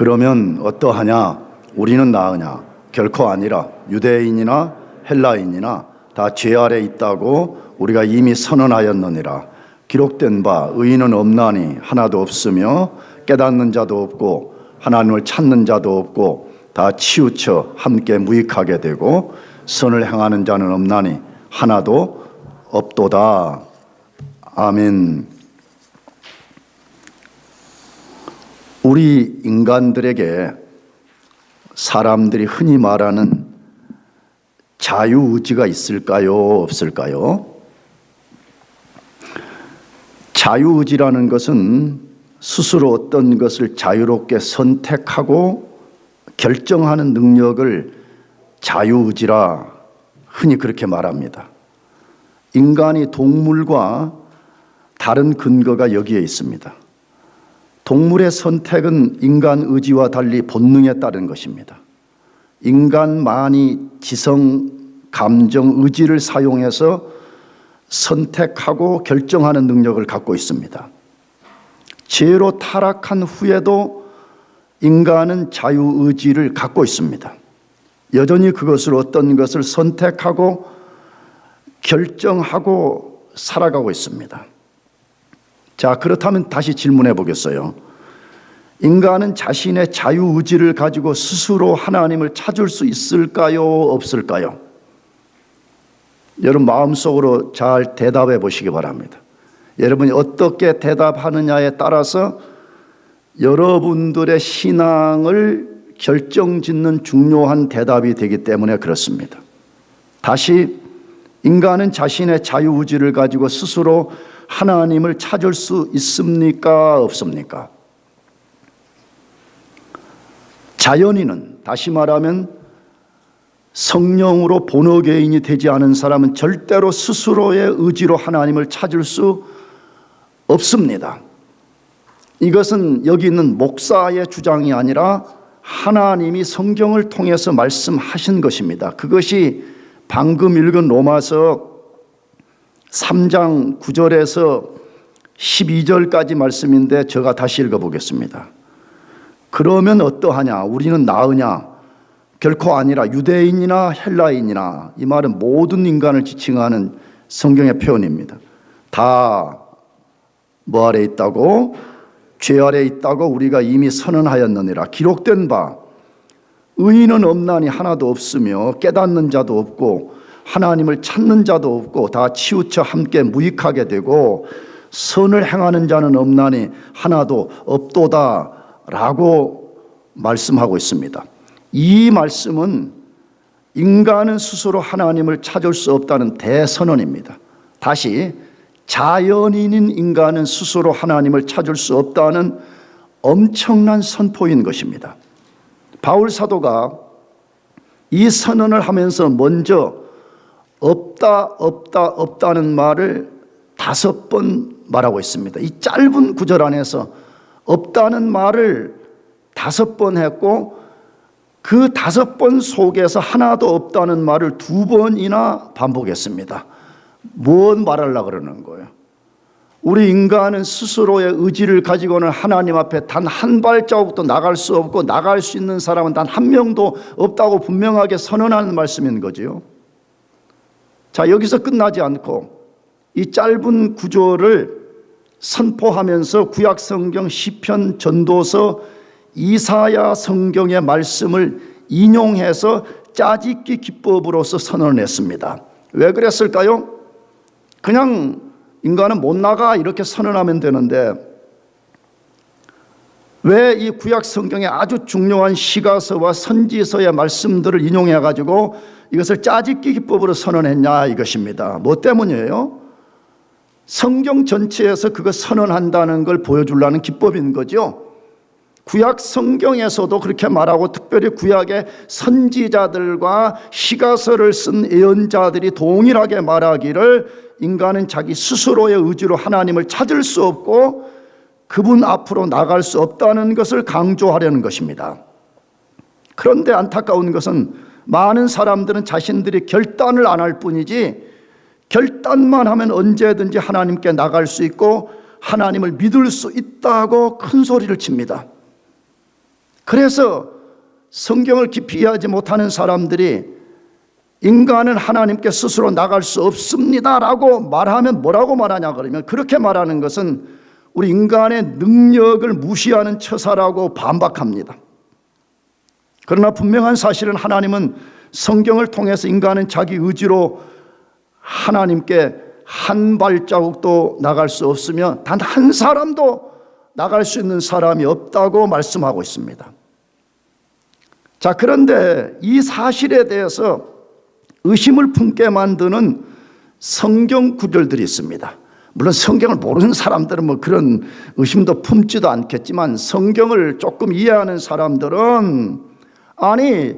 그러면 어떠하냐? 우리는 나으냐? 결코 아니라. 유대인이나 헬라인이나 다 죄 아래 있다고 우리가 이미 선언하였느니라. 기록된 바 의인은 없나니 하나도 없으며 깨닫는 자도 없고 하나님을 찾는 자도 없고 다 치우쳐 함께 무익하게 되고 선을 행하는 자는 없나니 하나도 없도다. 아멘. 우리 인간들에게 사람들이 흔히 말하는 자유의지가 있을까요? 없을까요? 자유의지라는 것은 스스로 어떤 것을 자유롭게 선택하고 결정하는 능력을 자유의지라 흔히 그렇게 말합니다. 인간이 동물과 다른 근거가 여기에 있습니다. 동물의 선택은 인간 의지와 달리 본능에 따른 것입니다. 인간만이 지성, 감정, 의지를 사용해서 선택하고 결정하는 능력을 갖고 있습니다. 죄로 타락한 후에도 인간은 자유의지를 갖고 있습니다. 여전히 그것을 어떤 것을 선택하고 결정하고 살아가고 있습니다. 자, 그렇다면 다시 질문해 보겠어요. 인간은 자신의 자유의지를 가지고 스스로 하나님을 찾을 수 있을까요? 없을까요? 여러분 마음속으로 잘 대답해 보시기 바랍니다. 여러분이 어떻게 대답하느냐에 따라서 여러분들의 신앙을 결정짓는 중요한 대답이 되기 때문에 그렇습니다. 다시, 인간은 자신의 자유의지를 가지고 스스로 하나님을 찾을 수 있습니까? 없습니까? 자연인은, 다시 말하면 성령으로 본어개인이 되지 않은 사람은 절대로 스스로의 의지로 하나님을 찾을 수 없습니다. 이것은 여기 있는 목사의 주장이 아니라 하나님이 성경을 통해서 말씀하신 것입니다. 그것이 방금 읽은 로마서 3장 9절에서 12절까지 말씀인데 제가 다시 읽어보겠습니다. 그러면 어떠하냐? 우리는 나으냐? 결코 아니라. 유대인이나 헬라인이나, 이 말은 모든 인간을 지칭하는 성경의 표현입니다. 다 뭐 아래 있다고? 죄 아래 있다고 우리가 이미 선언하였느니라. 기록된 바 의인은 없나니 하나도 없으며 깨닫는 자도 없고 하나님을 찾는 자도 없고 다 치우쳐 함께 무익하게 되고 선을 행하는 자는 없나니 하나도 없도다 라고 말씀하고 있습니다. 이 말씀은 인간은 스스로 하나님을 찾을 수 없다는 대선언입니다. 다시, 자연인인 인간은 스스로 하나님을 찾을 수 없다는 엄청난 선포인 것입니다. 바울 사도가 이 선언을 하면서 먼저 없다는 말을 5번 말하고 있습니다. 이 짧은 구절 안에서 없다는 말을 5번 했고 그 5번 속에서 하나도 없다는 말을 2번이나 반복했습니다. 무엇 말하려고 그러는 거예요? 우리 인간은 스스로의 의지를 가지고는 하나님 앞에 단 한 발자국도 나갈 수 없고 나갈 수 있는 사람은 단 한 명도 없다고 분명하게 선언하는 말씀인 거지요. 자, 여기서 끝나지 않고 이 짧은 구절을 선포하면서 구약 성경 시편 전도서 이사야 성경의 말씀을 인용해서 짜집기 기법으로서 선언을 했습니다. 왜 그랬을까요? 그냥 인간은 못 나가 이렇게 선언하면 되는데 왜 이 구약 성경의 아주 중요한 시가서와 선지서의 말씀들을 인용해 가지고 이것을 짜집기 기법으로 선언했냐 이것입니다. 뭐 때문이에요? 성경 전체에서 그거 선언한다는 걸 보여주려는 기법인 거죠. 구약 성경에서도 그렇게 말하고 특별히 구약의 선지자들과 시가서를 쓴 예언자들이 동일하게 말하기를 인간은 자기 스스로의 의지로 하나님을 찾을 수 없고 그분 앞으로 나갈 수 없다는 것을 강조하려는 것입니다. 그런데 안타까운 것은 많은 사람들은 자신들이 결단을 안 할 뿐이지 결단만 하면 언제든지 하나님께 나갈 수 있고 하나님을 믿을 수 있다고 큰 소리를 칩니다. 그래서 성경을 깊이 이해하지 못하는 사람들이 인간은 하나님께 스스로 나갈 수 없습니다라고 말하면 뭐라고 말하냐 그러면, 그렇게 말하는 것은 우리 인간의 능력을 무시하는 처사라고 반박합니다. 그러나 분명한 사실은 하나님은 성경을 통해서 인간은 자기 의지로 하나님께 한 발자국도 나갈 수 없으며 단 한 사람도 나갈 수 있는 사람이 없다고 말씀하고 있습니다. 자, 그런데 이 사실에 대해서 의심을 품게 만드는 성경 구절들이 있습니다. 물론 성경을 모르는 사람들은 뭐 그런 의심도 품지도 않겠지만, 성경을 조금 이해하는 사람들은 아니,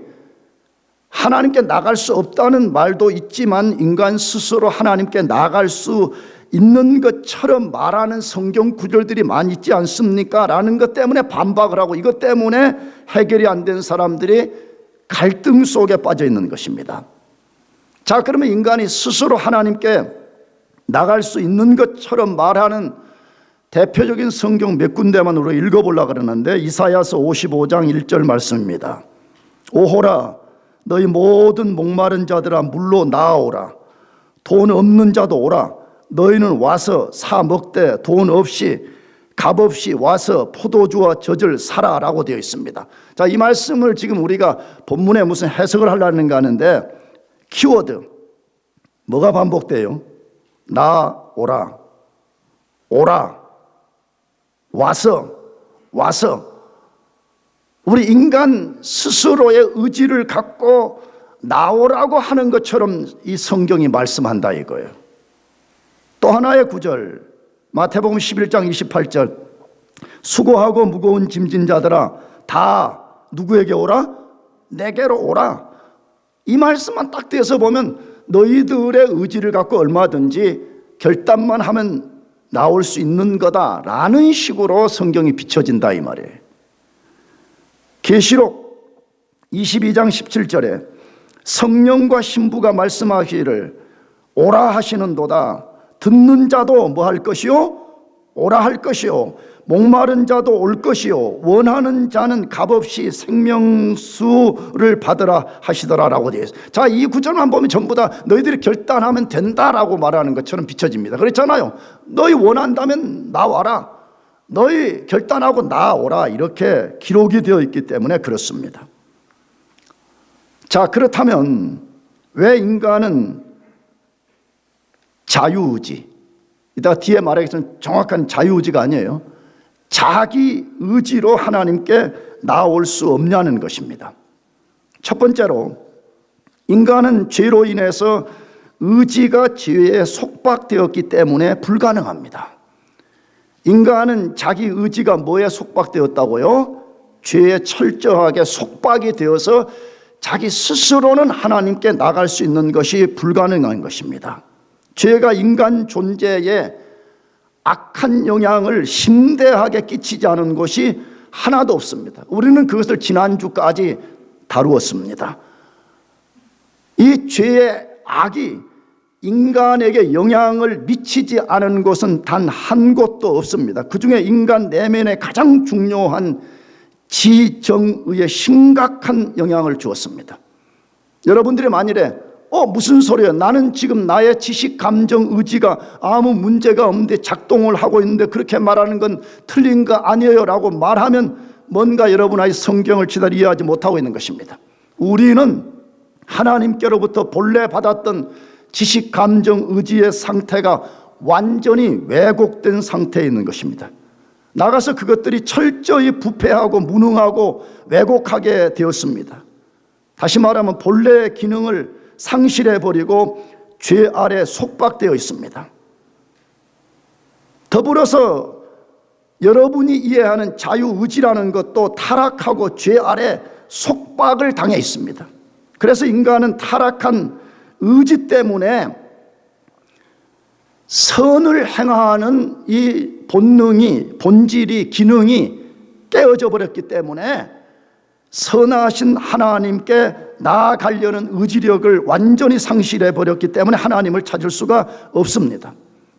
하나님께 나갈 수 없다는 말도 있지만 인간 스스로 하나님께 나갈 수 있는 것처럼 말하는 성경 구절들이 많이 있지 않습니까? 라는 것 때문에 반박을 하고, 이것 때문에 해결이 안 된 사람들이 갈등 속에 빠져 있는 것입니다. 자, 그러면 인간이 스스로 하나님께 나갈 수 있는 것처럼 말하는 대표적인 성경 몇 군데만 우리가 읽어보려고 그러는데, 이사야서 55장 1절 말씀입니다. 오호라, 너희 모든 목마른 자들아 물로 나아오라. 돈 없는 자도 오라. 너희는 와서 사 먹되 돈 없이 값 없이 와서 포도주와 젖을 사라라고 되어 있습니다. 자, 이 말씀을 지금 우리가 본문에 무슨 해석을 하려는가 하는데, 키워드 뭐가 반복돼요? 나오라, 오라, 와서. 우리 인간 스스로의 의지를 갖고 나오라고 하는 것처럼 이 성경이 말씀한다 이거예요. 또 하나의 구절, 마태복음 11장 28절, 수고하고 무거운 짐진 자들아 다 누구에게 오라? 내게로 오라. 이 말씀만 딱 떼서 보면 너희들의 의지를 갖고 얼마든지 결단만 하면 나올 수 있는 거다라는 식으로 성경이 비춰진다 이 말이에요. 계시록 22장 17절에 성령과 신부가 말씀하기를 오라 하시는도다. 듣는 자도 뭐 할 것이요? 오라 할 것이요. 목마른 자도 올 것이요. 원하는 자는 값없이 생명수를 받으라 하시더라라고 되어 있어요. 자, 이 구절만 보면 전부 다 너희들이 결단하면 된다라고 말하는 것처럼 비춰집니다. 그렇잖아요. 너희 원한다면 나와라. 너희 결단하고 나오라. 이렇게 기록이 되어 있기 때문에 그렇습니다. 자, 그렇다면 왜 인간은 자유의지, 이따가 뒤에 말하겠지만 정확한 자유의지가 아니에요. 자기 의지로 하나님께 나올 수 없냐는 것입니다. 첫 번째로, 인간은 죄로 인해서 의지가 죄에 속박되었기 때문에 불가능합니다. 인간은 자기 의지가 뭐에 속박되었다고요? 죄에 철저하게 속박이 되어서 자기 스스로는 하나님께 나갈 수 있는 것이 불가능한 것입니다. 죄가 인간 존재에 악한 영향을 심대하게 끼치지 않은 것이 하나도 없습니다. 우리는 그것을 지난주까지 다루었습니다. 이 죄의 악이 인간에게 영향을 미치지 않은 곳은 단 한 곳도 없습니다. 그 중에 인간 내면에 가장 중요한 지정의에 심각한 영향을 주었습니다. 여러분들이 만일에 무슨 소리야? 나는 지금 나의 지식, 감정, 의지가 아무 문제가 없는데 작동을 하고 있는데 그렇게 말하는 건 틀린 거 아니에요 라고 말하면 뭔가 여러분 아이 성경을 제대로 이해하지 못하고 있는 것입니다. 우리는 하나님께로부터 본래 받았던 지식, 감정, 의지의 상태가 완전히 왜곡된 상태에 있는 것입니다. 나가서 그것들이 철저히 부패하고 무능하고 왜곡하게 되었습니다. 다시 말하면 본래의 기능을 상실해버리고 죄 아래 속박되어 있습니다. 더불어서 여러분이 이해하는 자유의지라는 것도 타락하고 죄 아래 속박을 당해 있습니다. 그래서 인간은 타락한 의지 때문에 선을 행하는 이 본능이, 본질이, 기능이 깨어져 버렸기 때문에 선하신 하나님께 나아가려는 의지력을 완전히 상실해 버렸기 때문에 하나님을 찾을 수가 없습니다.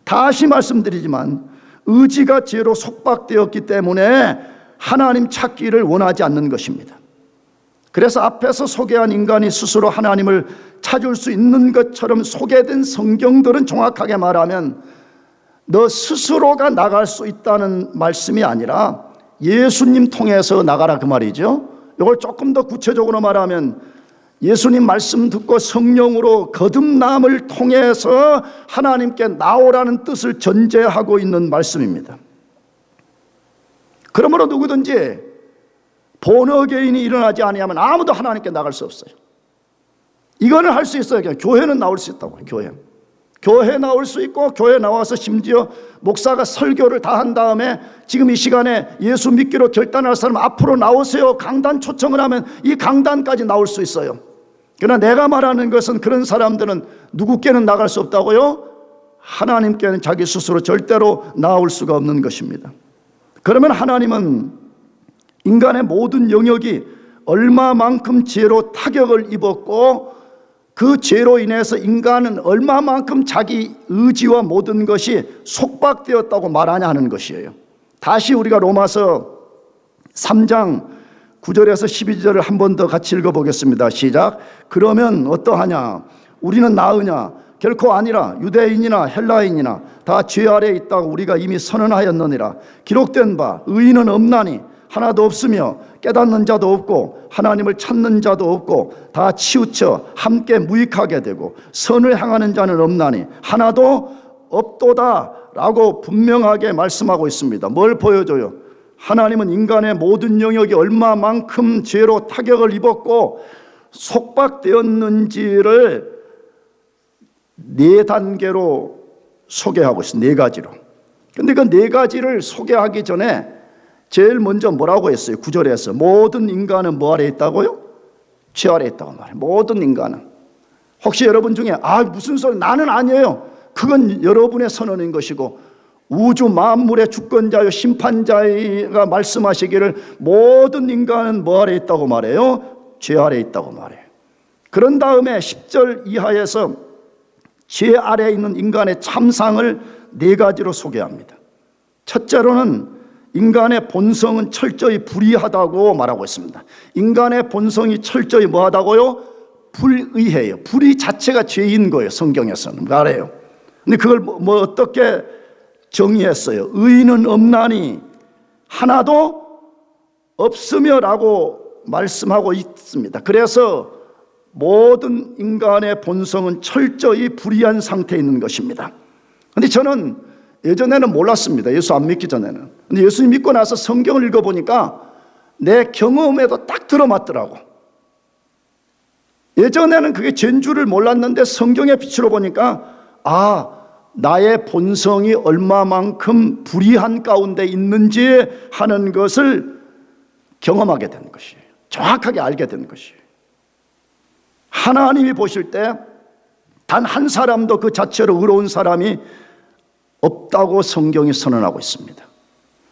다시 말씀드리지만 의지가 죄로 속박되었기 때문에 하나님 찾기를 원하지 않는 것입니다. 그래서 앞에서 소개한 인간이 스스로 하나님을 찾을 수 있는 것처럼 소개된 성경들은 정확하게 말하면 너 스스로가 나갈 수 있다는 말씀이 아니라 예수님 통해서 나가라 그 말이죠. 이걸 조금 더 구체적으로 말하면 예수님 말씀 듣고 성령으로 거듭남을 통해서 하나님께 나오라는 뜻을 전제하고 있는 말씀입니다. 그러므로 누구든지 본어게인이 일어나지 아니하면 아무도 하나님께 나갈 수 없어요. 이거는 할 수 있어요. 교회는 나올 수 있다고. 교회 나올 수 있고, 교회 나와서 심지어 목사가 설교를 다 한 다음에 지금 이 시간에 예수 믿기로 결단할 사람 앞으로 나오세요 강단 초청을 하면 이 강단까지 나올 수 있어요. 그러나 내가 말하는 것은 그런 사람들은 누구께는 나갈 수 없다고요? 하나님께는 자기 스스로 절대로 나올 수가 없는 것입니다. 그러면 하나님은 인간의 모든 영역이 얼마만큼 죄로 타격을 입었고 그 죄로 인해서 인간은 얼마만큼 자기 의지와 모든 것이 속박되었다고 말하냐 하는 것이에요. 다시 우리가 로마서 3장 9절에서 12절을 한 번 더 같이 읽어보겠습니다. 시작. 그러면 어떠하냐? 우리는 나으냐? 결코 아니라. 유대인이나 헬라인이나 다 죄 아래에 있다고 우리가 이미 선언하였느니라. 기록된 바 의인은 없나니 하나도 없으며 깨닫는 자도 없고 하나님을 찾는 자도 없고 다 치우쳐 함께 무익하게 되고 선을 향하는 자는 없나니 하나도 없도다 라고 분명하게 말씀하고 있습니다. 뭘 보여줘요? 하나님은 인간의 모든 영역이 얼마만큼 죄로 타격을 입었고 속박되었는지를 4단계로 소개하고 있습니다. 4가지로. 근데 그 4가지를 소개하기 전에 제일 먼저 뭐라고 했어요? 9절에서 모든 인간은 뭐 아래 있다고요? 죄 아래 있다고 말해요. 모든 인간은. 혹시 여러분 중에 무슨 소리, 나는 아니에요. 그건 여러분의 선언인 것이고 우주 만물의 주권자요 심판자가 말씀하시기를 모든 인간은 뭐 아래 있다고 말해요? 죄 아래 있다고 말해요. 그런 다음에 10절 이하에서 죄 아래에 있는 인간의 참상을 4가지로 소개합니다. 첫째로는 인간의 본성은 철저히 불의하다고 말하고 있습니다. 인간의 본성이 철저히 뭐하다고요? 불의해요. 불의 자체가 죄인 거예요. 성경에서는 말해요. 근데 그걸 뭐 어떻게 정의했어요? 의인은 없나니 하나도 없으며 라고 말씀하고 있습니다. 그래서 모든 인간의 본성은 철저히 불의한 상태에 있는 것입니다. 그런데 저는 예전에는 몰랐습니다. 예수 안 믿기 전에는. 근데 예수 믿고 나서 성경을 읽어보니까 내 경험에도 딱 들어맞더라고. 예전에는 그게 죄인 줄을 몰랐는데 성경의 빛으로 보니까 나의 본성이 얼마만큼 불의한 가운데 있는지 하는 것을 경험하게 된 것이에요. 정확하게 알게 된 것이에요. 하나님이 보실 때 단 한 사람도 그 자체로 의로운 사람이 없다고 성경이 선언하고 있습니다.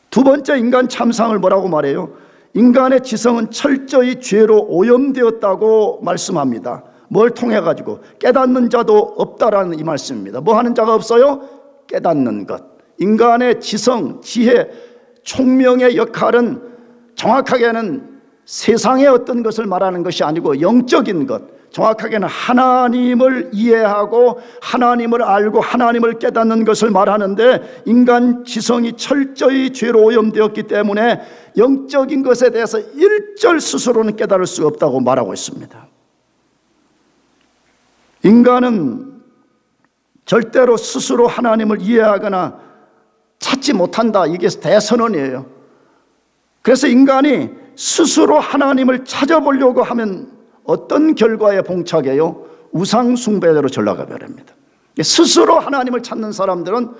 두 번째 인간 참상을 뭐라고 말해요? 인간의 지성은 철저히 죄로 오염되었다고 말씀합니다. 뭘 통해 가지고? 깨닫는 자도 없다라는 이 말씀입니다. 뭐 하는 자가 없어요? 깨닫는 것. 인간의 지성, 지혜, 총명의 역할은 정확하게는 세상의 어떤 것을 말하는 것이 아니고 영적인 것, 정확하게는 하나님을 이해하고 하나님을 알고 하나님을 깨닫는 것을 말하는데, 인간 지성이 철저히 죄로 오염되었기 때문에 영적인 것에 대해서 일절 스스로는 깨달을 수 없다고 말하고 있습니다. 인간은 절대로 스스로 하나님을 이해하거나 찾지 못한다. 이게 대선언이에요. 그래서 인간이 스스로 하나님을 찾아보려고 하면 어떤 결과에 봉착해요? 우상 숭배자로 전락해 버립니다. 스스로 하나님을 찾는 사람들은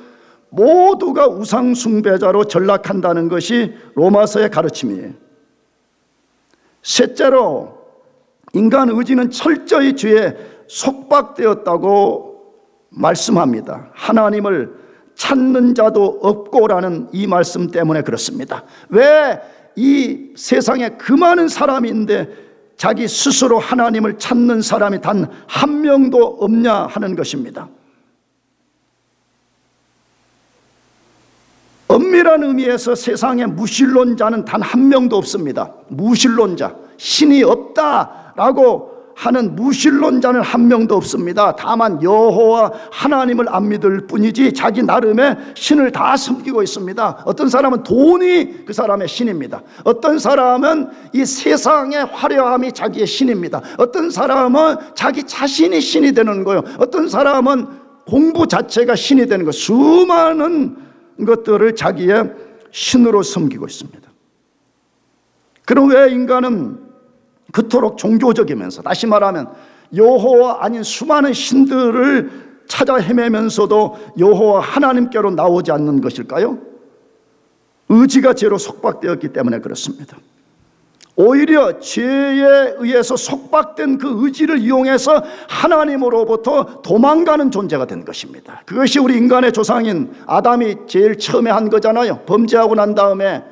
모두가 우상 숭배자로 전락한다는 것이 로마서의 가르침이에요. 셋째로, 인간 의지는 철저히 죄에 속박되었다고 말씀합니다. 하나님을 찾는 자도 없고라는 이 말씀 때문에 그렇습니다. 왜 이 세상에 그 많은 사람이 있는데 자기 스스로 하나님을 찾는 사람이 단 한 명도 없냐 하는 것입니다. 엄밀한 의미에서 세상에 무신론자는 단 한 명도 없습니다. 무신론자, 신이 없다라고 하는 무신론자는 한 명도 없습니다. 다만 여호와 하나님을 안 믿을 뿐이지 자기 나름의 신을 다 섬기고 있습니다. 어떤 사람은 돈이 그 사람의 신입니다. 어떤 사람은 이 세상의 화려함이 자기의 신입니다. 어떤 사람은 자기 자신이 신이 되는 거예요. 어떤 사람은 공부 자체가 신이 되는 거예요. 수많은 것들을 자기의 신으로 섬기고 있습니다. 그럼 왜 인간은 그토록 종교적이면서, 다시 말하면 여호와 아닌 수많은 신들을 찾아 헤매면서도 여호와 하나님께로 나오지 않는 것일까요? 의지가 죄로 속박되었기 때문에 그렇습니다. 오히려 죄에 의해서 속박된 그 의지를 이용해서 하나님으로부터 도망가는 존재가 된 것입니다. 그것이 우리 인간의 조상인 아담이 제일 처음에 한 거잖아요. 범죄하고 난 다음에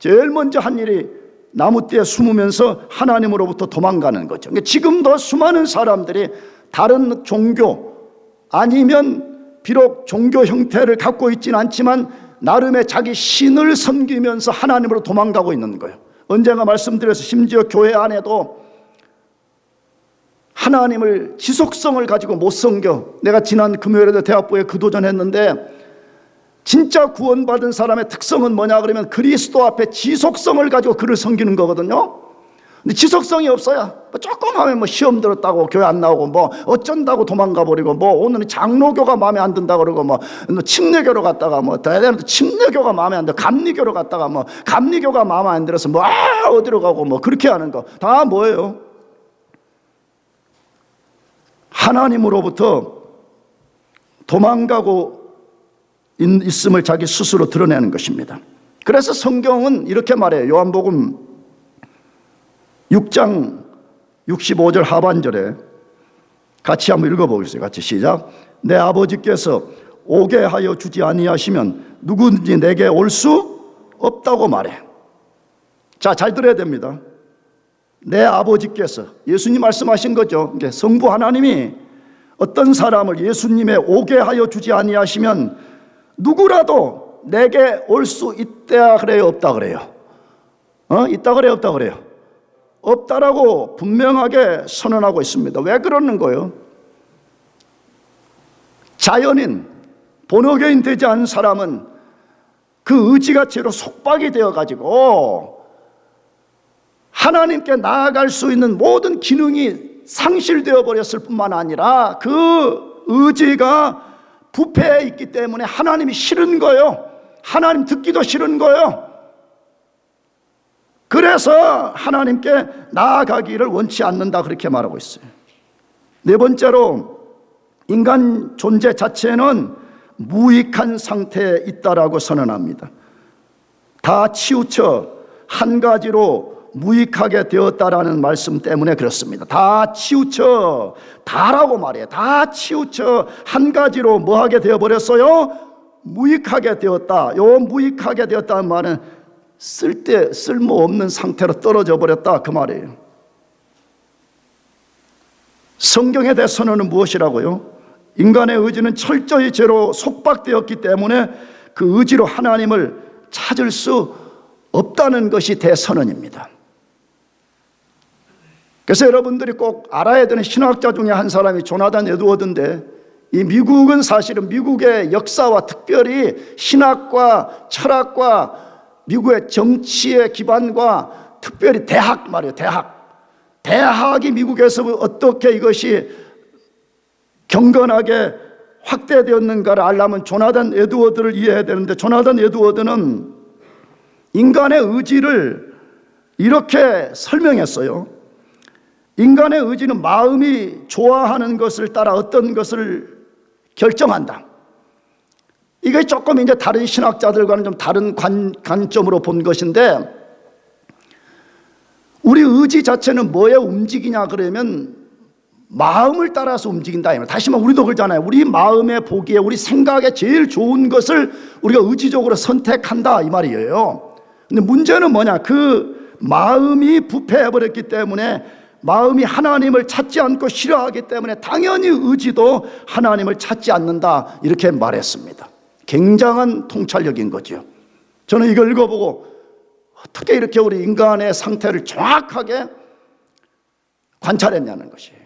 제일 먼저 한 일이 나무떼에 숨으면서 하나님으로부터 도망가는 거죠. 지금도 수많은 사람들이 다른 종교 아니면 비록 종교 형태를 갖고 있지는 않지만 나름의 자기 신을 섬기면서 하나님으로 도망가고 있는 거예요. 언젠가 말씀드려서 심지어 교회 안에도 하나님을 지속성을 가지고 못 섬겨. 내가 지난 금요일에도 대학부에 기도전했는데 진짜 구원받은 사람의 특성은 뭐냐 그러면 그리스도 앞에 지속성을 가지고 그를 섬기는 거거든요. 근데 지속성이 없어야 조금 하면 시험 들었다고 교회 안 나오고 어쩐다고 도망가 버리고 오늘은 장로교가 마음에 안 든다 그러고 침례교로 갔다가 대단한 침례교가 마음에 안 들어 감리교로 갔다가 감리교가 마음에 안 들어서 어디로 가고 그렇게 하는 거 다 뭐예요? 하나님으로부터 도망가고 있음을 자기 스스로 드러내는 것입니다. 그래서 성경은 이렇게 말해요. 요한복음 6장 65절 하반절에 같이 한번 읽어보겠습니다. 같이 시작. 내 아버지께서 오게 하여 주지 아니하시면 누구든지 내게 올 수 없다고 말해. 자, 잘 들어야 됩니다. 내 아버지께서, 예수님 말씀하신 거죠. 성부 하나님이 어떤 사람을 예수님의 오게 하여 주지 아니하시면 누구라도 내게 올 수 있다 그래요, 없다 그래요? 있다 그래요, 없다 그래요? 없다라고 분명하게 선언하고 있습니다. 왜 그러는 거예요? 자연인, 본어교인 되지 않은 사람은 그 의지가 죄로 속박이 되어가지고 하나님께 나아갈 수 있는 모든 기능이 상실되어 버렸을 뿐만 아니라 그 의지가 부패해 있기 때문에 하나님이 싫은 거예요. 하나님 듣기도 싫은 거예요. 그래서 하나님께 나아가기를 원치 않는다 그렇게 말하고 있어요. 네 번째로 인간 존재 자체는 무익한 상태에 있다라고 선언합니다. 다 치우쳐 한 가지로 무익하게 되었다라는 말씀 때문에 그렇습니다. 다 치우쳐, 다라고 말해요. 다 치우쳐 한 가지로 뭐하게 되어버렸어요? 무익하게 되었다. 요 무익하게 되었다는 말은 쓸모없는 상태로 떨어져 버렸다 그 말이에요. 성경에 대해 선언은 무엇이라고요? 인간의 의지는 철저히 죄로 속박되었기 때문에 그 의지로 하나님을 찾을 수 없다는 것이 대선언입니다. 그래서 여러분들이 꼭 알아야 되는 신학자 중에 한 사람이 조나단 에드워드인데, 이 미국은 사실은 미국의 역사와 특별히 신학과 철학과 미국의 정치의 기반과 특별히 대학 말이에요. 대학이 미국에서 어떻게 이것이 경건하게 확대되었는가를 알려면 조나단 에드워드를 이해해야 되는데, 조나단 에드워드는 인간의 의지를 이렇게 설명했어요. 인간의 의지는 마음이 좋아하는 것을 따라 어떤 것을 결정한다. 이게 조금 이제 다른 신학자들과는 좀 다른 관점으로 본 것인데, 우리 의지 자체는 뭐에 움직이냐 그러면 마음을 따라서 움직인다. 다시 말하면 우리도 그러잖아요. 우리 마음에 보기에 우리 생각에 제일 좋은 것을 우리가 의지적으로 선택한다 이 말이에요. 근데 문제는 뭐냐, 그 마음이 부패해버렸기 때문에, 마음이 하나님을 찾지 않고 싫어하기 때문에 당연히 의지도 하나님을 찾지 않는다 이렇게 말했습니다. 굉장한 통찰력인 거죠. 저는 이걸 읽어보고 어떻게 이렇게 우리 인간의 상태를 정확하게 관찰했냐는 것이에요.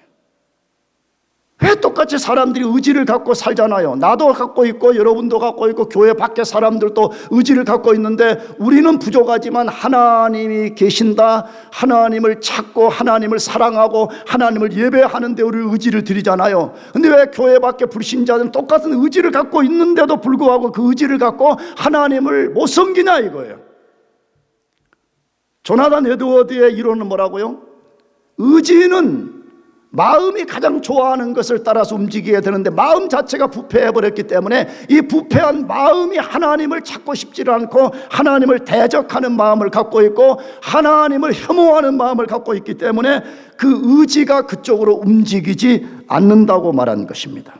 왜 똑같이 사람들이 의지를 갖고 살잖아요. 나도 갖고 있고 여러분도 갖고 있고 교회 밖에 사람들도 의지를 갖고 있는데 우리는 부족하지만 하나님이 계신다, 하나님을 찾고 하나님을 사랑하고 하나님을 예배하는 데 우리 의지를 드리잖아요. 근데 왜 교회 밖에 불신자들은 똑같은 의지를 갖고 있는데도 불구하고 그 의지를 갖고 하나님을 못 섬기냐 이거예요. 조나단 에드워드의 이론은 뭐라고요? 의지는 마음이 가장 좋아하는 것을 따라서 움직여야 되는데 마음 자체가 부패해버렸기 때문에 이 부패한 마음이 하나님을 찾고 싶지를 않고 하나님을 대적하는 마음을 갖고 있고 하나님을 혐오하는 마음을 갖고 있기 때문에 그 의지가 그쪽으로 움직이지 않는다고 말한 것입니다.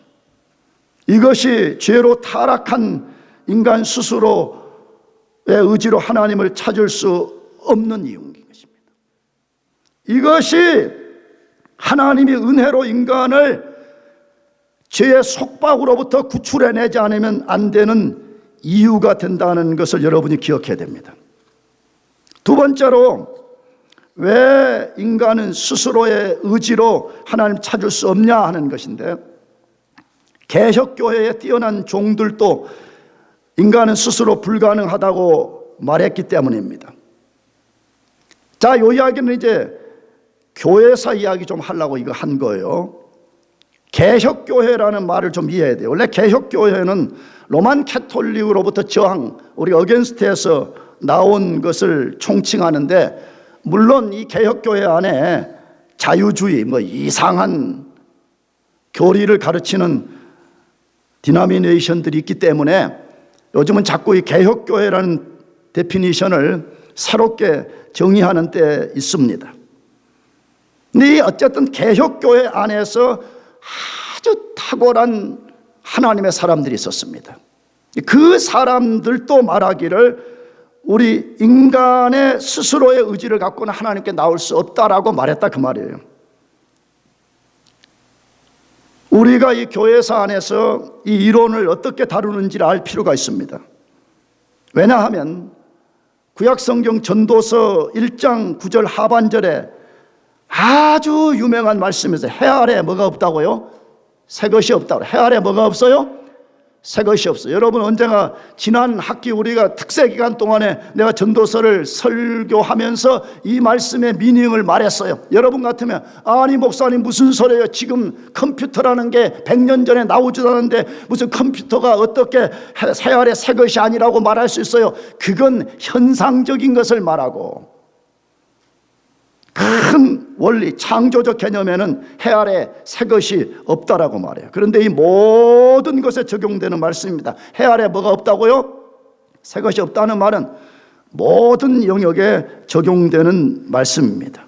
이것이 죄로 타락한 인간 스스로의 의지로 하나님을 찾을 수 없는 이유인 것입니다. 이것이 하나님이 은혜로 인간을 죄의 속박으로부터 구출해내지 않으면 안 되는 이유가 된다는 것을 여러분이 기억해야 됩니다. 두 번째로 왜 인간은 스스로의 의지로 하나님 찾을 수 없냐 하는 것인데, 개혁교회에 뛰어난 종들도 인간은 스스로 불가능하다고 말했기 때문입니다. 자, 이 이야기는 이제 교회사 이야기 좀 하려고 이거 한 거예요. 개혁교회라는 말을 좀 이해해야 돼요. 원래 개혁교회는 로만 캐톨릭으로부터 저항, 우리 어게인스트에서 나온 것을 총칭하는데, 물론 이 개혁교회 안에 자유주의, 이상한 교리를 가르치는 디나미네이션들이 있기 때문에 요즘은 자꾸 이 개혁교회라는 데피니션을 새롭게 정의하는 때 있습니다. 근데 어쨌든 개혁교회 안에서 아주 탁월한 하나님의 사람들이 있었습니다. 그 사람들도 말하기를 우리 인간의 스스로의 의지를 갖고는 하나님께 나올 수 없다라고 말했다 그 말이에요. 우리가 이 교회사 안에서 이 이론을 어떻게 다루는지를 알 필요가 있습니다. 왜냐하면 구약성경 전도서 1장 9절 하반절에 아주 유명한 말씀에서 해 아래 뭐가 없다고요? 새 것이 없다고. 해 아래 뭐가 없어요? 새 것이 없어요. 여러분 언젠가 지난 학기 우리가 특세 기간 동안에 내가 전도서를 설교하면서 이 말씀의 미닝을 말했어요. 여러분 같으면 아니 목사님 무슨 소리예요? 지금 컴퓨터라는 게 100년 전에 나오지도 않았는데 무슨 컴퓨터가 어떻게 해 아래 새 것이 아니라고 말할 수 있어요? 그건 현상적인 것을 말하고 큰 원리, 창조적 개념에는 해 아래 새 것이 없다라고 말해요. 그런데 이 모든 것에 적용되는 말씀입니다. 해 아래 뭐가 없다고요? 새 것이 없다는 말은 모든 영역에 적용되는 말씀입니다.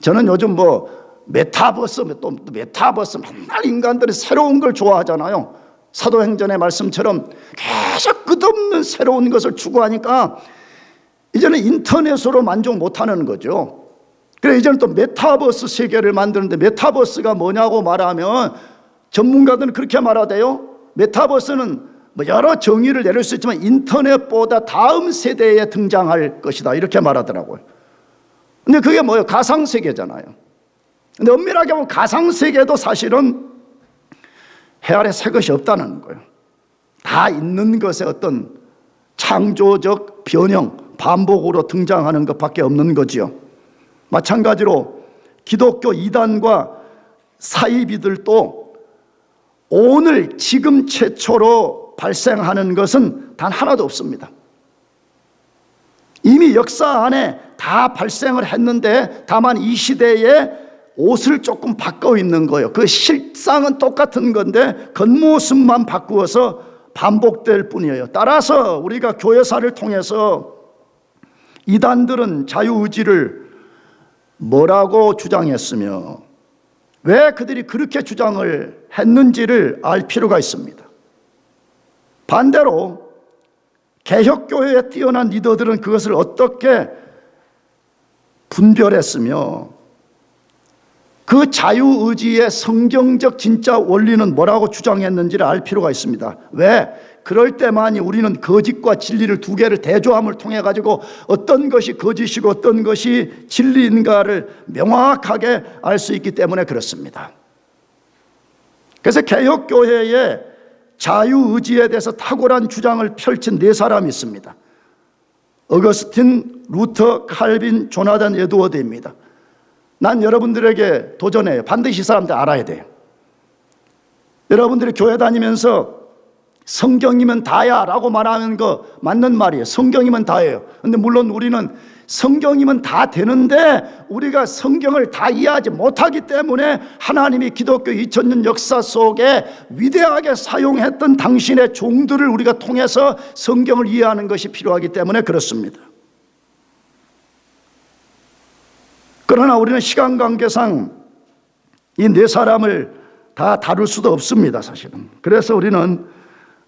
저는 요즘 메타버스, 또 메타버스, 맨날 인간들이 새로운 걸 좋아하잖아요. 사도행전의 말씀처럼 계속 끝없는 새로운 것을 추구하니까 이제는 인터넷으로 만족 못하는 거죠. 그래 이제는 또 메타버스 세계를 만드는데, 메타버스가 뭐냐고 말하면 전문가들은 그렇게 말하대요. 메타버스는 여러 정의를 내릴 수 있지만 인터넷보다 다음 세대에 등장할 것이다 이렇게 말하더라고요. 근데 그게 뭐예요? 가상세계잖아요. 근데 엄밀하게 보면 가상세계도 사실은 해 아래 새 것이 없다는 거예요. 다 있는 것의 어떤 창조적 변형, 반복으로 등장하는 것밖에 없는 거지요. 마찬가지로 기독교 이단과 사이비들도 오늘 지금 최초로 발생하는 것은 단 하나도 없습니다. 이미 역사 안에 다 발생을 했는데 다만 이 시대에 옷을 조금 바꿔 있는 거예요. 그 실상은 똑같은 건데 겉모습만 바꾸어서 반복될 뿐이에요. 따라서 우리가 교회사를 통해서 이단들은 자유의지를 뭐라고 주장했으며 왜 그들이 그렇게 주장을 했는지를 알 필요가 있습니다. 반대로 개혁교회에 뛰어난 리더들은 그것을 어떻게 분별했으며 그 자유의지의 성경적 진짜 원리는 뭐라고 주장했는지를 알 필요가 있습니다. 왜? 그럴 때만이 우리는 거짓과 진리를 두 개를 대조함을 통해 가지고 어떤 것이 거짓이고 어떤 것이 진리인가를 명확하게 알 수 있기 때문에 그렇습니다. 그래서 개혁교회에 자유의지에 대해서 탁월한 주장을 펼친 네 사람이 있습니다. 어거스틴, 루터, 칼빈, 조나단 에드워드입니다. 난 여러분들에게 도전해요. 반드시 이 사람들 알아야 돼요. 여러분들이 교회 다니면서 성경이면 다야 라고 말하는 거 맞는 말이에요. 성경이면 다예요. 근데 물론 우리는 성경이면 다 되는데 우리가 성경을 다 이해하지 못하기 때문에 하나님이 기독교 2000년 역사 속에 위대하게 사용했던 당신의 종들을 우리가 통해서 성경을 이해하는 것이 필요하기 때문에 그렇습니다. 그러나 우리는 시간 관계상 이 네 사람을 다 다룰 수도 없습니다, 사실은. 그래서 우리는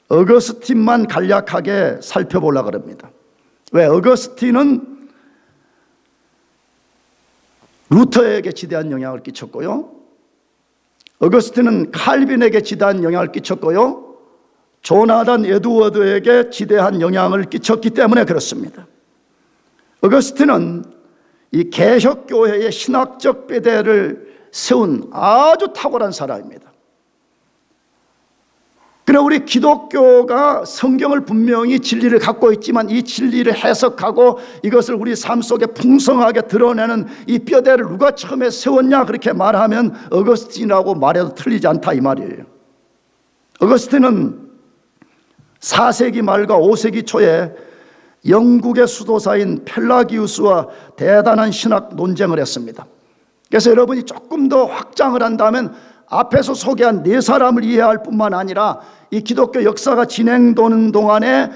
어거스틴만 간략하게 살펴보려고 합니다. 왜? 어거스틴은 루터에게 지대한 영향을 끼쳤고요, 어거스틴은 칼빈에게 지대한 영향을 끼쳤고요, 조나단 에드워드에게 지대한 영향을 끼쳤기 때문에 그렇습니다. 어거스틴은 이 개혁교회의 신학적 뼈대를 세운 아주 탁월한 사람입니다. 그래, 우리 기독교가 성경을 분명히 진리를 갖고 있지만 이 진리를 해석하고 이것을 우리 삶 속에 풍성하게 드러내는 이 뼈대를 누가 처음에 세웠냐 그렇게 말하면 어거스틴이라고 말해도 틀리지 않다 이 말이에요. 어거스틴은 4세기 말과 5세기 초에 영국의 수도사인 펠라기우스와 대단한 신학 논쟁을 했습니다. 그래서 여러분이 조금 더 확장을 한다면 앞에서 소개한 네 사람을 이해할 뿐만 아니라 이 기독교 역사가 진행되는 동안에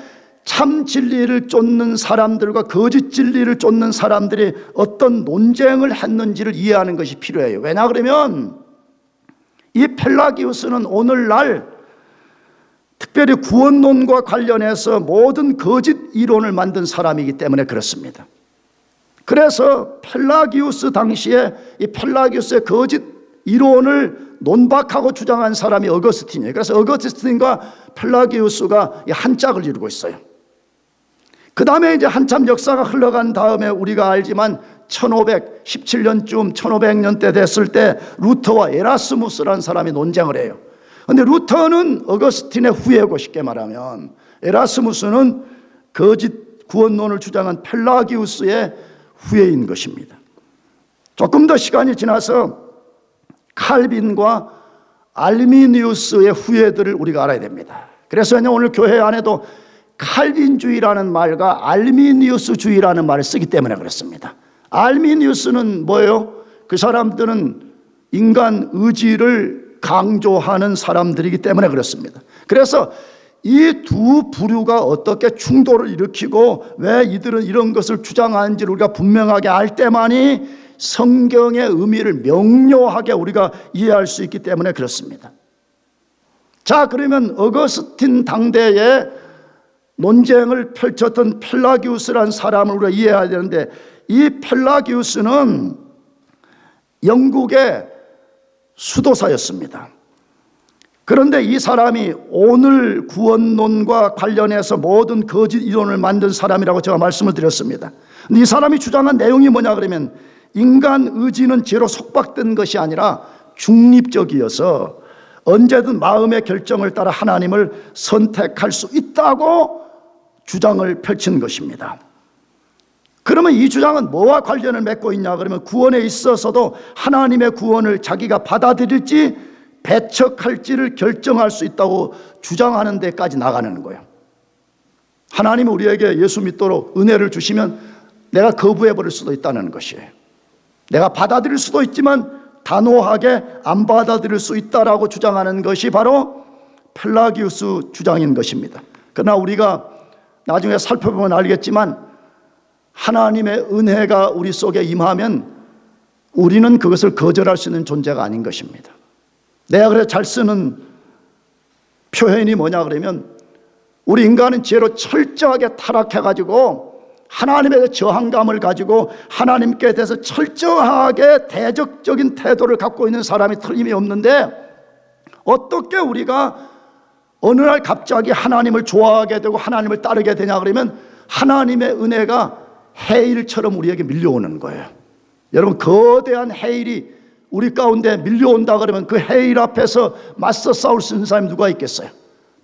참 진리를 쫓는 사람들과 거짓 진리를 쫓는 사람들이 어떤 논쟁을 했는지를 이해하는 것이 필요해요. 왜냐 그러면 이 펠라기우스는 오늘날 특별히 구원론과 관련해서 모든 거짓 이론을 만든 사람이기 때문에 그렇습니다. 그래서 펠라기우스 당시에 이 펠라기우스의 거짓 이론을 논박하고 주장한 사람이 어거스틴이에요. 그래서 어거스틴과 펠라기우스가 한 짝을 이루고 있어요. 그 다음에 이제 한참 역사가 흘러간 다음에 우리가 알지만 1517년쯤 1500년대 됐을 때 루터와 에라스무스라는 사람이 논쟁을 해요. 그런데 루터는 어거스틴의 후예고 쉽게 말하면 에라스무스는 거짓 구원론을 주장한 펠라기우스의 후예인 것입니다. 조금 더 시간이 지나서 칼빈과 알미니우스의 후예들을 우리가 알아야 됩니다. 그래서 오늘 교회 안에도 칼빈주의라는 말과 알미니우스주의라는 말을 쓰기 때문에 그렇습니다. 알미니우스는 뭐예요? 그 사람들은 인간 의지를 강조하는 사람들이기 때문에 그렇습니다. 그래서 이 두 부류가 어떻게 충돌을 일으키고 왜 이들은 이런 것을 주장하는지를 우리가 분명하게 알 때만이 성경의 의미를 명료하게 우리가 이해할 수 있기 때문에 그렇습니다. 자, 그러면 어거스틴 당대에 논쟁을 펼쳤던 펠라기우스라는 사람을 우리가 이해해야 되는데, 이 펠라기우스는 영국의 수도사였습니다. 그런데 이 사람이 오늘 구원론과 관련해서 모든 거짓 이론을 만든 사람이라고 제가 말씀을 드렸습니다. 근데 이 사람이 주장한 내용이 뭐냐 그러면 인간 의지는 죄로 속박된 것이 아니라 중립적이어서 언제든 마음의 결정을 따라 하나님을 선택할 수 있다고 주장을 펼친 것입니다. 그러면 이 주장은 뭐와 관련을 맺고 있냐 그러면 구원에 있어서도 하나님의 구원을 자기가 받아들일지 배척할지를 결정할 수 있다고 주장하는 데까지 나가는 거예요. 하나님이 우리에게 예수 믿도록 은혜를 주시면 내가 거부해버릴 수도 있다는 것이에요. 내가 받아들일 수도 있지만 단호하게 안 받아들일 수 있다라고 주장하는 것이 바로 펠라기우스 주장인 것입니다. 그러나 우리가 나중에 살펴보면 알겠지만 하나님의 은혜가 우리 속에 임하면 우리는 그것을 거절할 수 있는 존재가 아닌 것입니다. 내가 그래 잘 쓰는 표현이 뭐냐 그러면 우리 인간은 죄로 철저하게 타락해가지고 하나님에 대해 저항감을 가지고 하나님께 대해서 철저하게 대적적인 태도를 갖고 있는 사람이 틀림이 없는데, 어떻게 우리가 어느 날 갑자기 하나님을 좋아하게 되고 하나님을 따르게 되냐 그러면 하나님의 은혜가 해일처럼 우리에게 밀려오는 거예요. 여러분, 거대한 해일이 우리 가운데 밀려온다 그러면 그 해일 앞에서 맞서 싸울 수 있는 사람이 누가 있겠어요?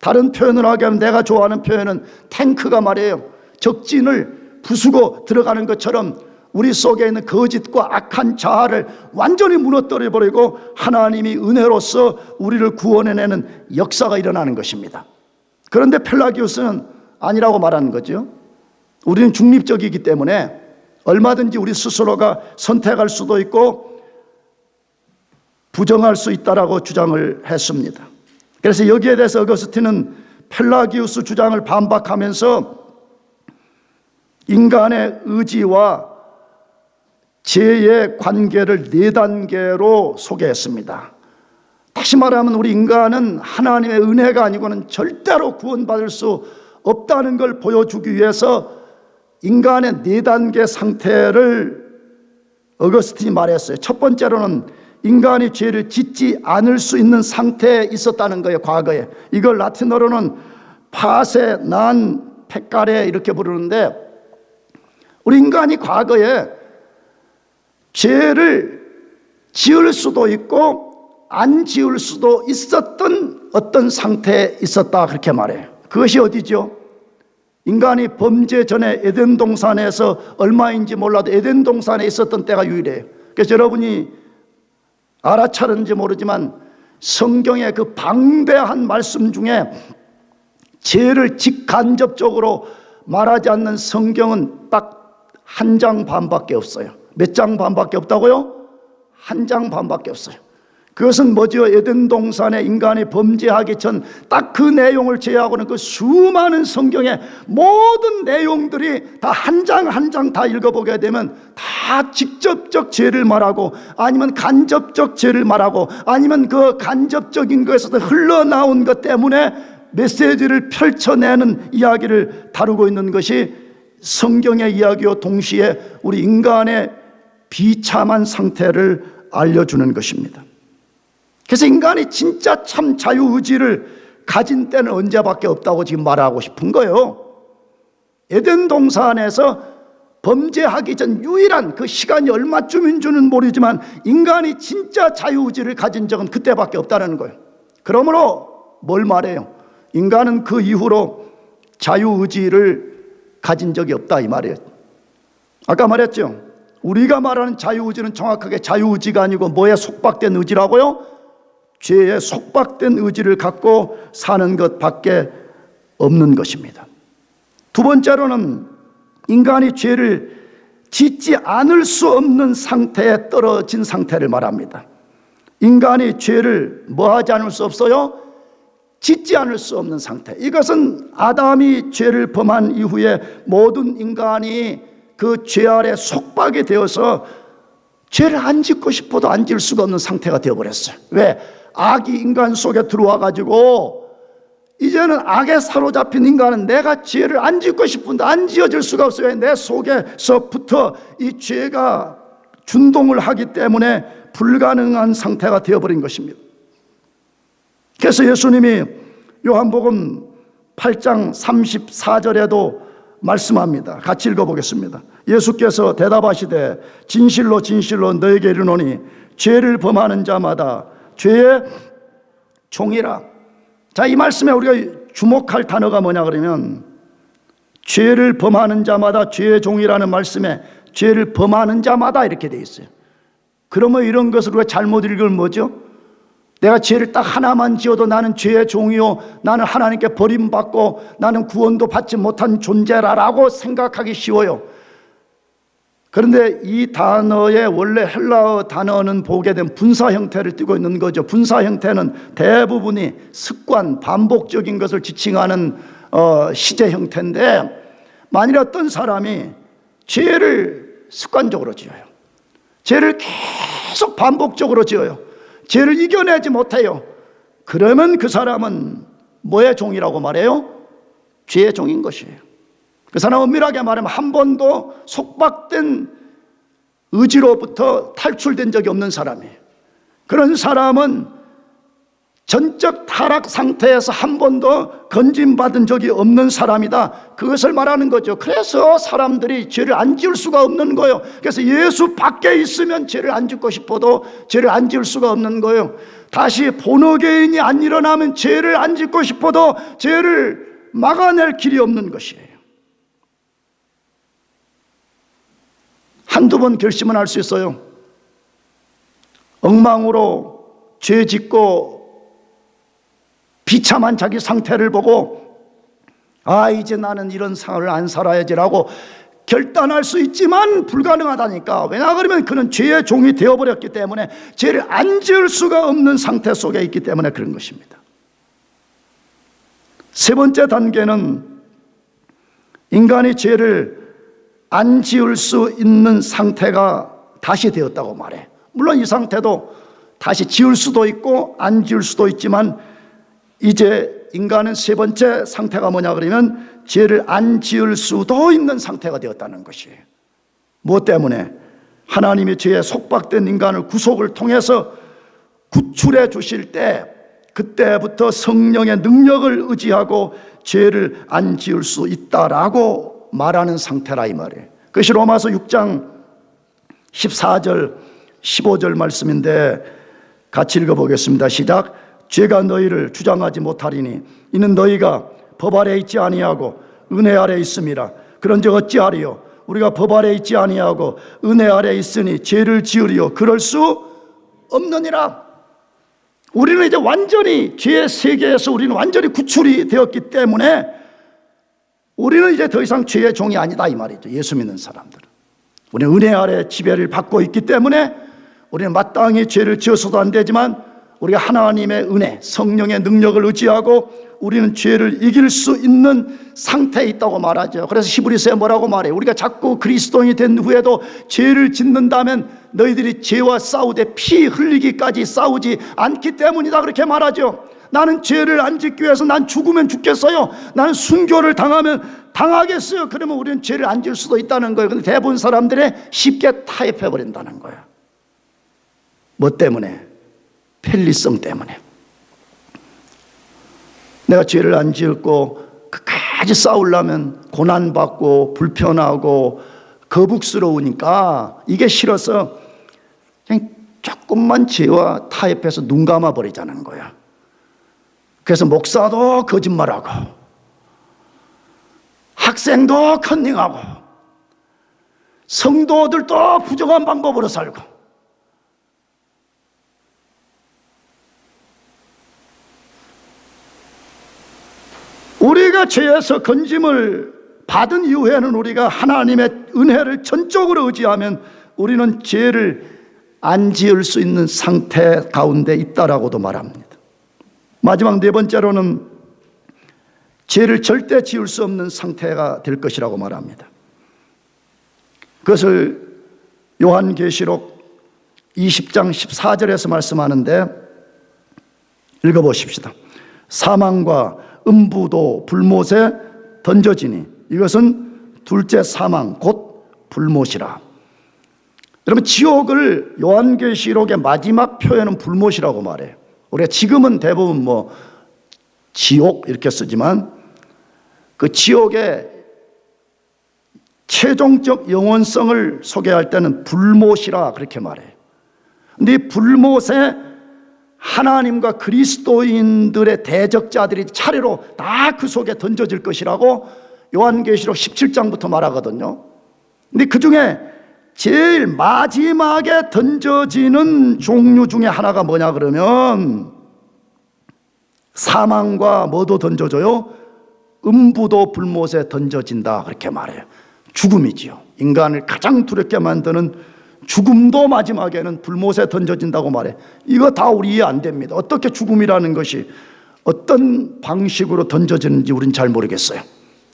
다른 표현을 하게 하면 내가 좋아하는 표현은 탱크가 말이에요, 적진을 부수고 들어가는 것처럼 우리 속에 있는 거짓과 악한 자아를 완전히 무너뜨려 버리고 하나님이 은혜로서 우리를 구원해내는 역사가 일어나는 것입니다. 그런데 펠라기우스는 아니라고 말하는 거죠. 우리는 중립적이기 때문에 얼마든지 우리 스스로가 선택할 수도 있고 부정할 수 있다라고 주장을 했습니다. 그래서 여기에 대해서 어거스틴은 펠라기우스 주장을 반박하면서 인간의 의지와 죄의 관계를 4단계로 소개했습니다. 다시 말하면 우리 인간은 하나님의 은혜가 아니고는 절대로 구원받을 수 없다는 걸 보여주기 위해서 인간의 4단계 상태를 어거스틴이 말했어요. 첫 번째로는 인간이 죄를 짓지 않을 수 있는 상태에 있었다는 거예요, 과거에. 이걸 라틴어로는 파세 난 페카레 이렇게 부르는데, 우리 인간이 과거에 죄를 지을 수도 있고 안 지을 수도 있었던 어떤 상태에 있었다, 그렇게 말해요. 그것이 어디죠? 인간이 범죄 전에 에덴 동산에서 얼마인지 몰라도 에덴 동산에 있었던 때가 유일해요. 그래서 여러분이 알아차렸는지 모르지만 성경의 그 방대한 말씀 중에 죄를 직간접적으로 말하지 않는 성경은 딱 한 장 반밖에 없어요. 몇 장 반밖에 없다고요? 한 장 반밖에 없어요. 그것은 뭐죠? 에덴 동산에 인간이 범죄하기 전 딱 그 내용을 제외하고는 그 수많은 성경의 모든 내용들이 다 한 장 한 장 다 읽어보게 되면 다 직접적 죄를 말하고 아니면 간접적 죄를 말하고 아니면 그 간접적인 것에서 흘러나온 것 때문에 메시지를 펼쳐내는 이야기를 다루고 있는 것이 성경의 이야기와 동시에 우리 인간의 비참한 상태를 알려주는 것입니다. 그래서 인간이 진짜 참 자유의지를 가진 때는 언제밖에 없다고 지금 말하고 싶은 거예요. 에덴 동산에서 범죄하기 전 유일한 그 시간이 얼마쯤인지는 모르지만 인간이 진짜 자유의지를 가진 적은 그때밖에 없다는 거예요. 그러므로 뭘 말해요? 인간은 그 이후로 자유의지를 가진 적이 없다, 이 말이에요. 아까 말했죠? 우리가 말하는 자유의지는 정확하게 자유의지가 아니고 뭐에 속박된 의지라고요? 죄에 속박된 의지를 갖고 사는 것밖에 없는 것입니다. 두 번째로는 인간이 죄를 짓지 않을 수 없는 상태에 떨어진 상태를 말합니다. 인간이 죄를 뭐하지 않을 수 없어요? 짓지 않을 수 없는 상태. 이것은 아담이 죄를 범한 이후에 모든 인간이 그 죄 아래 속박이 되어서 죄를 안 짓고 싶어도 안 지을 수가 없는 상태가 되어버렸어요. 왜? 악이 인간 속에 들어와 가지고 이제는 악에 사로잡힌 인간은 내가 죄를 안 짓고 싶은데 안 지어질 수가 없어요. 왜? 내 속에서부터 이 죄가 준동을 하기 때문에 불가능한 상태가 되어버린 것입니다. 그래서 예수님이 요한복음 8장 34절에도 말씀합니다. 같이 읽어보겠습니다. 예수께서 대답하시되 진실로 진실로 너에게 이르노니 죄를 범하는 자마다 죄의 종이라. 자, 이 말씀에 우리가 주목할 단어가 뭐냐 그러면 죄를 범하는 자마다 죄의 종이라는 말씀에 죄를 범하는 자마다 이렇게 돼 있어요. 그러면 이런 것을 우리가 잘못 읽으면 뭐죠? 내가 죄를 딱 하나만 지어도 나는 죄의 종이요, 나는 하나님께 버림받고 나는 구원도 받지 못한 존재라라고 생각하기 쉬워요. 그런데 이 단어의 원래 헬라어 단어는 보게 되면 분사 형태를 띠고 있는 거죠. 분사 형태는 대부분이 습관, 반복적인 것을 지칭하는 시제 형태인데, 만일 어떤 사람이 죄를 습관적으로 지어요, 죄를 계속 반복적으로 지어요, 죄를 이겨내지 못해요, 그러면 그 사람은 뭐의 종이라고 말해요? 죄의 종인 것이에요. 그 사람은 엄밀하게 말하면 한 번도 속박된 의지로부터 탈출된 적이 없는 사람이에요. 그런 사람은 전적 타락 상태에서 한 번도 건진받은 적이 없는 사람이다. 그것을 말하는 거죠. 그래서 사람들이 죄를 안 지을 수가 없는 거예요. 그래서 예수 밖에 있으면 죄를 안 짓고 싶어도 죄를 안 지을 수가 없는 거예요. 다시 본어게인이 안 일어나면 죄를 안 짓고 싶어도 죄를 막아낼 길이 없는 것이에요. 한두 번 결심은 할 수 있어요. 엉망으로 죄 짓고 비참한 자기 상태를 보고 이제 나는 이런 삶을 안 살아야지라고 결단할 수 있지만 불가능하다니까. 왜냐 그러면 그는 죄의 종이 되어버렸기 때문에 죄를 안 지을 수가 없는 상태 속에 있기 때문에 그런 것입니다. 세 번째 단계는 인간이 죄를 안 지을 수 있는 상태가 다시 되었다고 말해. 물론 이 상태도 다시 지을 수도 있고 안 지을 수도 있지만 이제 인간은 세 번째 상태가 뭐냐 그러면 죄를 안 지을 수도 있는 상태가 되었다는 것이에요. 무엇 때문에? 하나님이 죄에 속박된 인간을 구속을 통해서 구출해 주실 때 그때부터 성령의 능력을 의지하고 죄를 안 지을 수 있다라고 말하는 상태라 이 말이에요. 그것이 로마서 6장 14절 15절 말씀인데 같이 읽어보겠습니다. 시작. 죄가 너희를 주장하지 못하리니 이는 너희가 법 아래 있지 아니하고 은혜 아래 있음이라. 그런즉 어찌하리요? 우리가 법 아래 있지 아니하고 은혜 아래 있으니 죄를 지으리요? 그럴 수 없느니라. 우리는 이제 완전히 죄의 세계에서 우리는 완전히 구출이 되었기 때문에 우리는 이제 더 이상 죄의 종이 아니다 이 말이죠. 예수 믿는 사람들은 우리는 은혜 아래 지배를 받고 있기 때문에 우리는 마땅히 죄를 지어서도 안 되지만 우리가 하나님의 은혜, 성령의 능력을 의지하고 우리는 죄를 이길 수 있는 상태에 있다고 말하죠. 그래서 히브리서에 뭐라고 말해요? 우리가 자꾸 그리스도인이 된 후에도 죄를 짓는다면 너희들이 죄와 싸우되 피 흘리기까지 싸우지 않기 때문이다 그렇게 말하죠. 나는 죄를 안 짓기 위해서 난 죽으면 죽겠어요. 나는 순교를 당하면 당하겠어요. 그러면 우리는 죄를 안 지을 수도 있다는 거예요. 근데 대부분 사람들이 쉽게 타협해버린다는 거예요. 뭐 때문에? 편리성 때문에. 내가 죄를 안 지었고 끝까지 싸우려면 고난받고 불편하고 거북스러우니까 이게 싫어서 그냥 조금만 죄와 타협해서 눈 감아버리자는 거야. 그래서 목사도 거짓말하고 학생도 컨닝하고 성도들도 부정한 방법으로 살고 우리가 죄에서 건짐을 받은 이후에는 우리가 하나님의 은혜를 전적으로 의지하면 우리는 죄를 안 지을 수 있는 상태 가운데 있다라고도 말합니다. 마지막 네 번째로는 죄를 절대 지을 수 없는 상태가 될 것이라고 말합니다. 그것을 요한계시록 20장 14절에서 말씀하는데 읽어보십시다. 사망과 음부도 불못에 던져지니 이것은 둘째 사망 곧 불못이라. 여러분 지옥을 요한계시록의 마지막 표현은 불못이라고 말해요. 우리가 지금은 대부분 뭐 지옥 이렇게 쓰지만 그 지옥의 최종적 영원성을 소개할 때는 불못이라 그렇게 말해요. 근데 이 불못에 하나님과 그리스도인들의 대적자들이 차례로 다 그 속에 던져질 것이라고 요한계시록 17장부터 말하거든요. 근데 그 중에 제일 마지막에 던져지는 종류 중에 하나가 뭐냐 그러면 사망과 뭐도 던져져요? 음부도 불못에 던져진다 그렇게 말해요. 죽음이지요. 인간을 가장 두렵게 만드는 죽음도 마지막에는 불못에 던져진다고 말해. 이거 다 우리 이해 안 됩니다. 어떻게 죽음이라는 것이 어떤 방식으로 던져지는지 우리는 잘 모르겠어요.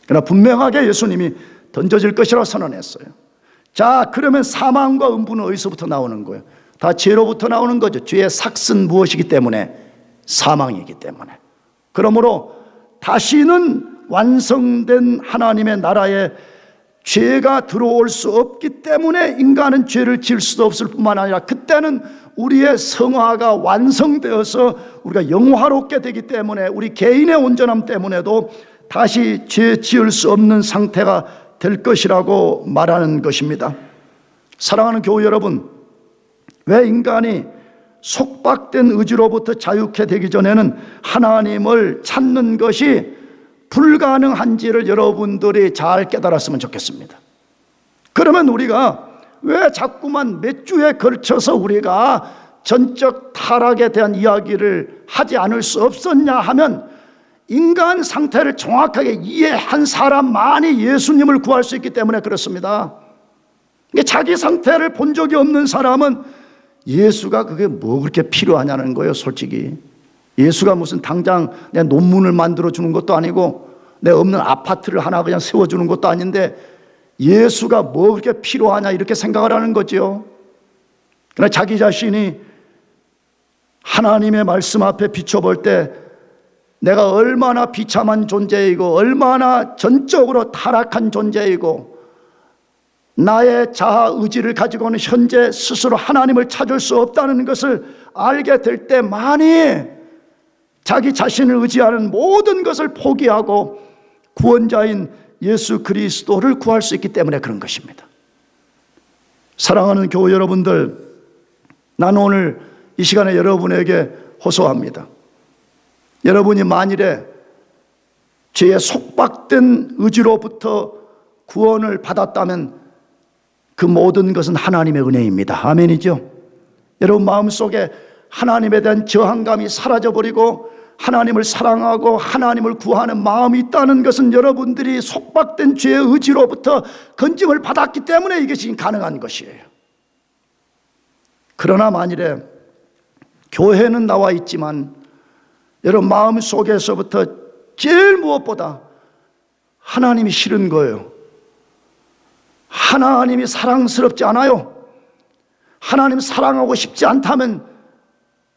그러나 분명하게 예수님이 던져질 것이라고 선언했어요. 자, 그러면 사망과 음부는 어디서부터 나오는 거예요? 다 죄로부터 나오는 거죠. 죄의 삭은 무엇이기 때문에? 사망이기 때문에. 그러므로 다시는 완성된 하나님의 나라에 죄가 들어올 수 없기 때문에 인간은 죄를 지을 수도 없을 뿐만 아니라 그때는 우리의 성화가 완성되어서 우리가 영화롭게 되기 때문에 우리 개인의 온전함 때문에도 다시 죄 지을 수 없는 상태가 될 것이라고 말하는 것입니다. 사랑하는 교우 여러분, 왜 인간이 속박된 의지로부터 자유케 되기 전에는 하나님을 찾는 것이 불가능한지를 여러분들이 잘 깨달았으면 좋겠습니다. 그러면 우리가 왜 자꾸만 몇 주에 걸쳐서 우리가 전적 타락에 대한 이야기를 하지 않을 수 없었냐 하면 인간 상태를 정확하게 이해한 사람만이 예수님을 구할 수 있기 때문에 그렇습니다. 자기 상태를 본 적이 없는 사람은 예수가 그게 뭐 그렇게 필요하냐는 거예요. 솔직히 예수가 무슨 당장 내 논문을 만들어 주는 것도 아니고 내 없는 아파트를 하나 그냥 세워주는 것도 아닌데 예수가 뭐 그렇게 필요하냐 이렇게 생각을 하는 거죠. 그러나 자기 자신이 하나님의 말씀 앞에 비춰볼 때 내가 얼마나 비참한 존재이고 얼마나 전적으로 타락한 존재이고 나의 자아 의지를 가지고는 현재 스스로 하나님을 찾을 수 없다는 것을 알게 될 때만이 자기 자신을 의지하는 모든 것을 포기하고 구원자인 예수 그리스도를 구할 수 있기 때문에 그런 것입니다. 사랑하는 교우 여러분들, 나는 오늘 이 시간에 여러분에게 호소합니다. 여러분이 만일에 죄에 속박된 의지로부터 구원을 받았다면 그 모든 것은 하나님의 은혜입니다. 아멘이죠? 여러분 마음속에 하나님에 대한 저항감이 사라져버리고 하나님을 사랑하고 하나님을 구하는 마음이 있다는 것은 여러분들이 속박된 죄의 의지로부터 건짐을 받았기 때문에 이것이 가능한 것이에요. 그러나 만일에 교회는 나와 있지만 여러분 마음속에서부터 제일 무엇보다 하나님이 싫은 거예요. 하나님이 사랑스럽지 않아요. 하나님 사랑하고 싶지 않다면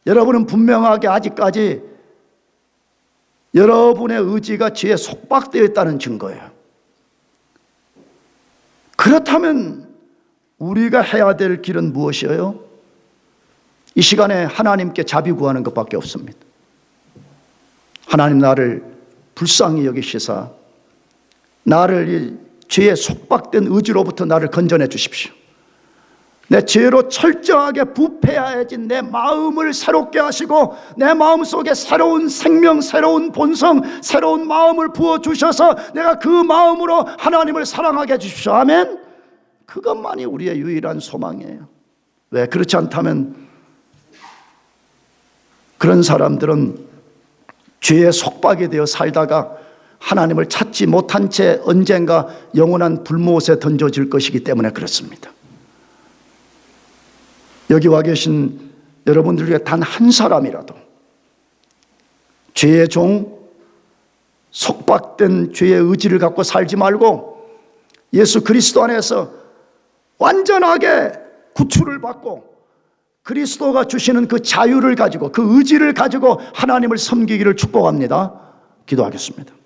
여러분은 분명하게 아직까지 여러분의 의지가 죄에 속박되어 있다는 증거예요. 그렇다면 우리가 해야 될 길은 무엇이에요? 이 시간에 하나님께 자비 구하는 것밖에 없습니다. 하나님 나를 불쌍히 여기시사 나를 이 죄에 속박된 의지로부터 나를 건져내 주십시오. 내 죄로 철저하게 부패하여진 내 마음을 새롭게 하시고 내 마음속에 새로운 생명, 새로운 본성, 새로운 마음을 부어주셔서 내가 그 마음으로 하나님을 사랑하게 해주십시오. 아멘. 그것만이 우리의 유일한 소망이에요. 왜 그렇지 않다면 그런 사람들은 죄의 속박에 되어 살다가 하나님을 찾지 못한 채 언젠가 영원한 불못에 던져질 것이기 때문에 그렇습니다. 여기 와 계신 여러분들 중에 단 한 사람이라도 죄의 종, 속박된 죄의 의지를 갖고 살지 말고 예수 그리스도 안에서 완전하게 구출을 받고 그리스도가 주시는 그 자유를 가지고 그 의지를 가지고 하나님을 섬기기를 축복합니다. 기도하겠습니다.